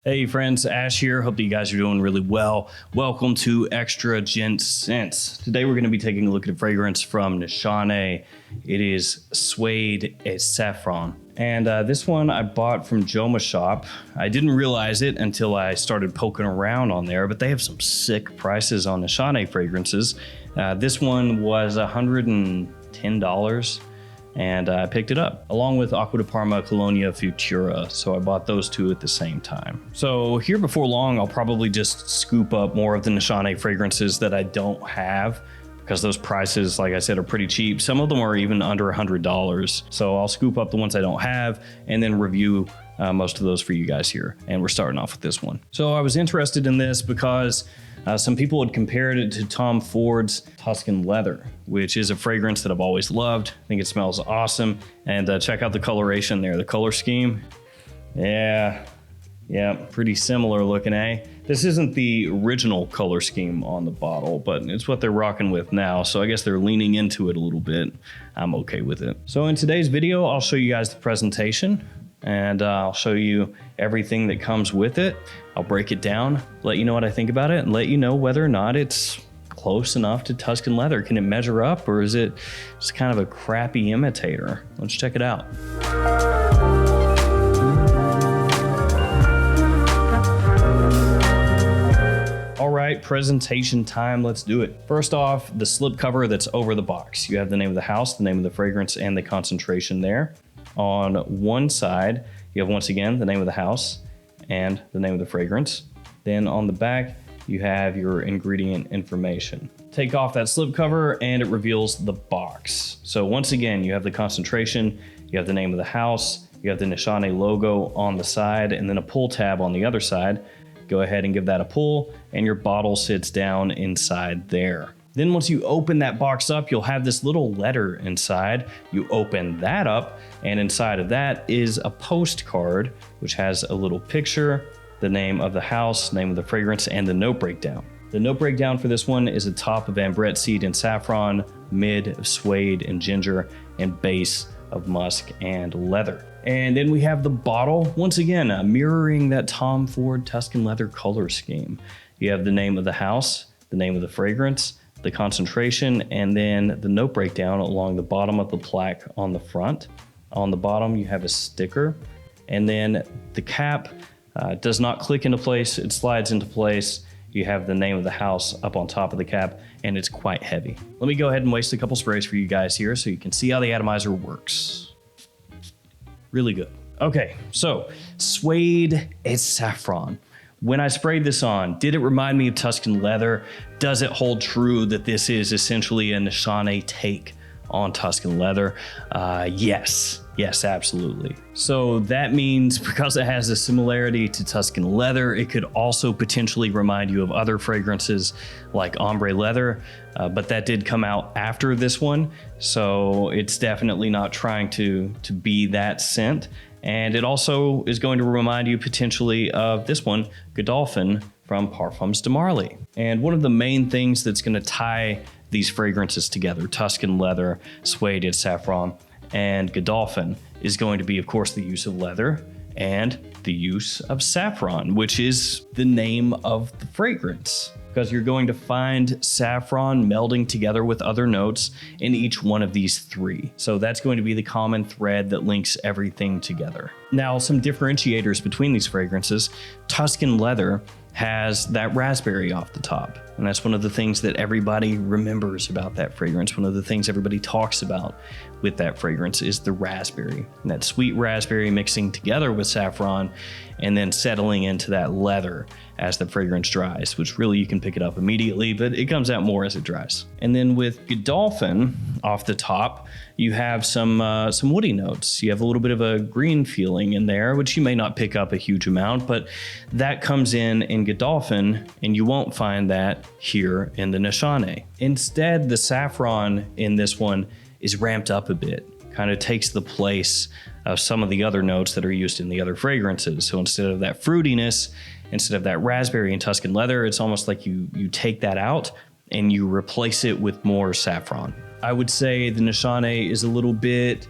Hey friends, Ash here. Hope that you guys are doing really well. Welcome to Extra Gent Scents. Today we're going to be taking a look at a fragrance from Nishane. It is Suede Safran. And this one I bought from Joma's shop. I didn't realize it until I started poking around on there, but they have some sick prices on Nishane fragrances. This one was $110. And I picked it up along with Acqua di Parma Colonia Futura. So I bought those two at the same time. So here before long, I'll probably just scoop up more of the Nishane fragrances that I don't have, because those prices, like I said, are pretty cheap. Some of them are even under $100. So I'll scoop up the ones I don't have and then review most of those for you guys here. And we're starting off with this one. So I was interested in this because some people had compared it to Tom Ford's Tuscan Leather, which is a fragrance that I've always loved. I think it smells awesome. And check out the coloration there, the color scheme. Yeah, pretty similar looking, eh? This isn't the original color scheme on the bottle, but it's what they're rocking with now. So I guess they're leaning into it a little bit. I'm okay with it. So in today's video, I'll show you guys the presentation, and I'll show you everything that comes with it. I'll break it down, let you know what I think about it, and let you know whether or not it's close enough to Tuscan Leather. Can it measure up, or is it just kind of a crappy imitator? Let's check it out. All right, presentation time, let's do it. First off, the slipcover that's over the box. You have the name of the house, the name of the fragrance, and the concentration there. On one side, you have once again the name of the house and the name of the fragrance. Then on the back, you have your ingredient information. Take off that slipcover and it reveals the box. So once again, you have the concentration, you have the name of the house, you have the Nishane logo on the side, and then a pull tab on the other side. Go ahead and give that a pull, and your bottle sits down inside there. Then once you open that box up, you'll have this little letter inside. You open that up, and inside of that is a postcard, which has a little picture, the name of the house, name of the fragrance, and the note breakdown. The note breakdown for this one is a top of ambrette seed and saffron, mid of suede and ginger, and base of musk and leather. And then we have the bottle, once again, mirroring that Tom Ford Tuscan Leather color scheme. You have the name of the house, the name of the fragrance, the concentration, and then the note breakdown along the bottom of the plaque on the front. On the bottom, you have a sticker, and then the cap does not click into place, it slides into place. You have the name of the house up on top of the cap, and it's quite heavy. Let me go ahead and waste a couple sprays for you guys here so you can see how the atomizer works. Really good. Okay, so Suede Safran. When I sprayed this on, did it remind me of Tuscan Leather? Does it hold true that this is essentially a Nishane take on Tuscan Leather? Yes, absolutely. So that means because it has a similarity to Tuscan Leather, it could also potentially remind you of other fragrances like Ombre Leather, but that did come out after this one. So it's definitely not trying to be that scent. And it also is going to remind you potentially of this one, Godolphin from Parfums de Marly. And one of the main things that's going to tie these fragrances together, Tuscan Leather, Suede Safran, and Godolphin, is going to be, of course, the use of leather and the use of saffron, which is the name of the fragrance, because you're going to find saffron melding together with other notes in each one of these three. So that's going to be the common thread that links everything together. Now, some differentiators between these fragrances. Tuscan Leather has that raspberry off the top, and that's one of the things that everybody remembers about that fragrance. One of the things everybody talks about with that fragrance is the raspberry, and that sweet raspberry mixing together with saffron and then settling into that leather as the fragrance dries, which really you can pick it up immediately, but it comes out more as it dries. And then with Godolphin off the top, you have some woody notes. You have a little bit of a green feeling in there, which you may not pick up a huge amount, but that comes in Godolphin, and you won't find that here in the Nishane. Instead, the saffron in this one is ramped up a bit, kind of takes the place of some of the other notes that are used in the other fragrances. So instead of that fruitiness, instead of that raspberry and Tuscan Leather, it's almost like you take that out and you replace it with more saffron. I would say the Nishane is a little bit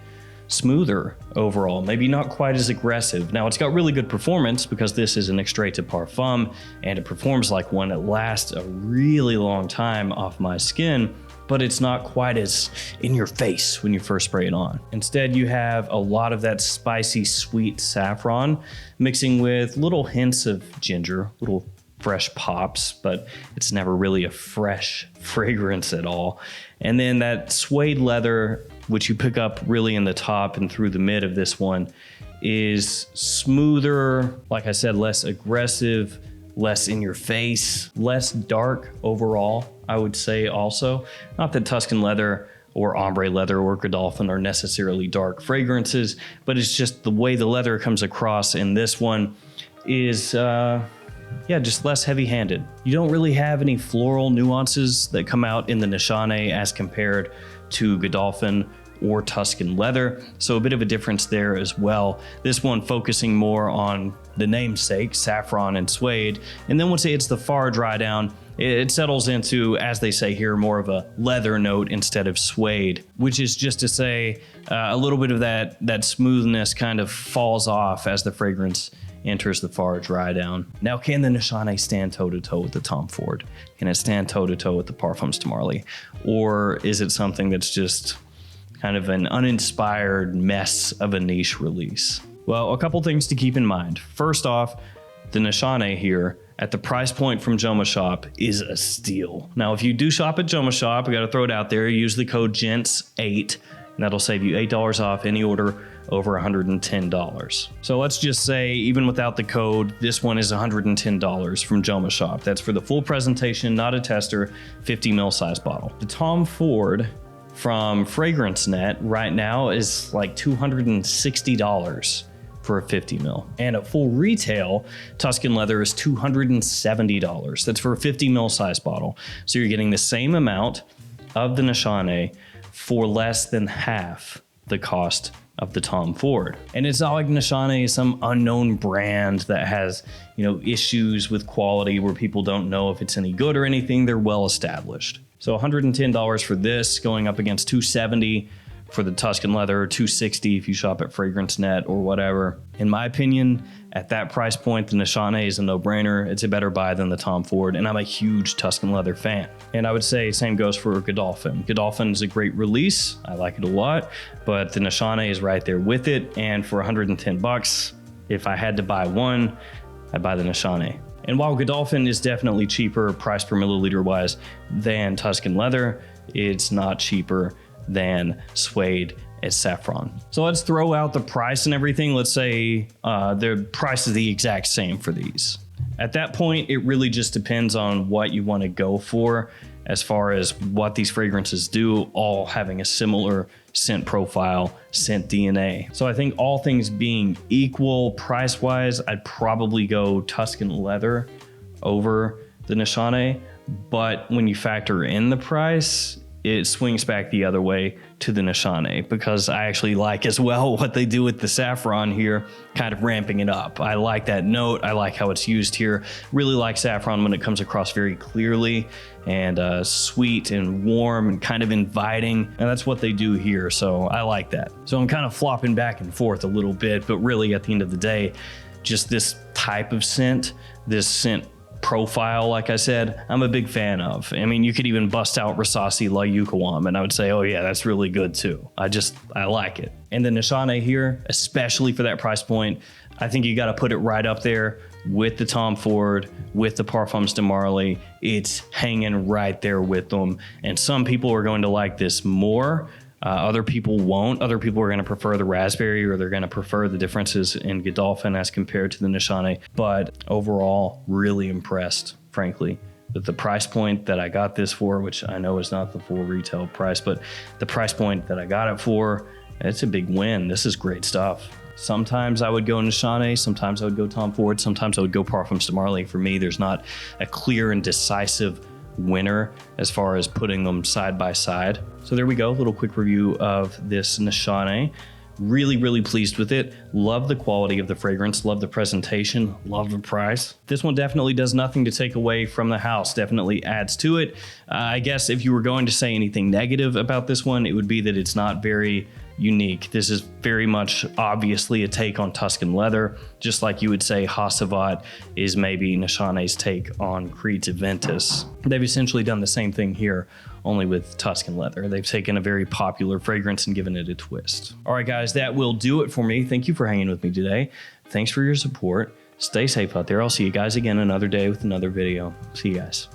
smoother overall, maybe not quite as aggressive. Now it's got really good performance because this is an extrait de parfum and it performs like one. It lasts a really long time off my skin, but it's not quite as in your face when you first spray it on. Instead, you have a lot of that spicy, sweet saffron mixing with little hints of ginger, little fresh pops, but it's never really a fresh fragrance at all. And then that suede leather, which you pick up really in the top and through the mid of this one, is smoother, like I said, less aggressive, less in your face, less dark overall, I would say also. Not that Tuscan leather or ombre leather or Godolphin are necessarily dark fragrances, but it's just the way the leather comes across in this one is just less heavy-handed. You don't really have any floral nuances that come out in the Nishane as compared to Godolphin or Tuscan leather, so a bit of a difference there as well. This one focusing more on the namesake, saffron and suede, and then once it hits the far dry down, it settles into, as they say here, more of a leather note instead of suede, which is just to say a little bit of that smoothness kind of falls off as the fragrance enters the far dry down. Now, can the Nishane stand toe-to-toe with the Tom Ford? Can it stand toe-to-toe with the Parfums de Marly? Or is it something that's just kind of an uninspired mess of a niche release? Well, a couple things to keep in mind. First off, the Nishane here at the price point from Joma Shop is a steal. Now, if you do shop at Joma Shop, I gotta throw it out there, use the code GENTS8, and that'll save you $8 off any order over $110. So let's just say, even without the code, this one is $110 from Joma Shop. That's for the full presentation, not a tester, 50 ml size bottle. The Tom Ford from FragranceNet right now is like $260 for a 50 ml. And at full retail, Tuscan leather is $270. That's for a 50 ml size bottle. So you're getting the same amount of the Nishane for less than half the cost of the Tom Ford. And it's not like Nishane is some unknown brand that has, issues with quality where people don't know if it's any good or anything. They're well established. So $110 for this, going up against $270 for the Tuscan leather, $260 if you shop at FragranceNet or whatever. In my opinion, at that price point, the Nishane is a no-brainer. It's a better buy than the Tom Ford, and I'm a huge Tuscan leather fan. And I would say same goes for Godolphin. Godolphin is a great release. I like it a lot, but the Nishane is right there with it. And for $110, if I had to buy one, I'd buy the Nishane. And while Godolphin is definitely cheaper price per milliliter wise than Tuscan leather, it's not cheaper than suede as saffron. So let's throw out the price and everything. Let's say the price is the exact same for these. At that point, it really just depends on what you want to go for as far as what these fragrances do, all having a similar scent profile, scent DNA. So I think all things being equal price-wise, I'd probably go Tuscan leather over the Nishane. But when you factor in the price, it swings back the other way to the Nishane, because I actually like as well what they do with the saffron here, kind of ramping it up. I like that note. I like how it's used here. Really like saffron when it comes across very clearly and sweet and warm and kind of inviting. And that's what they do here. So I like that. So I'm kind of flopping back and forth a little bit, but really at the end of the day, just this type of scent, this scent profile, like I said, I'm a big fan of. I mean, you could even bust out Rasasi La Yukawam and I would say, oh yeah, that's really good too. I like it. And the Nishane here, especially for that price point, I think you got to put it right up there with the Tom Ford, with the Parfums de Marly. It's hanging right there with them. And some people are going to like this more. Other people won't. Other people are going to prefer the raspberry, or they're going to prefer the differences in Godolphin as compared to the Nishane. But overall, really impressed, frankly, with the price point that I got this for, which I know is not the full retail price, but the price point that I got it for, it's a big win. This is great stuff. Sometimes I would go Nishane, sometimes I would go Tom Ford, sometimes I would go Parfums de Marly. For me, there's not a clear and decisive winner as far as putting them side by side. So there we go, a little quick review of this Nishane. Really, really pleased with it. Love the quality of the fragrance, love the presentation, love the price. This one definitely does nothing to take away from the house, definitely adds to it. I guess if you were going to say anything negative about this one, it would be that it's not very unique. This is very much obviously a take on Tuscan leather, just like you would say Hasavat is maybe Nishane's take on Creed's Aventus. They've essentially done the same thing here, only with Tuscan leather. They've taken a very popular fragrance and given it a twist. All right, guys, that will do it for me. Thank you for hanging with me today. Thanks for your support. Stay safe out there. I'll see you guys again another day with another video. See you guys.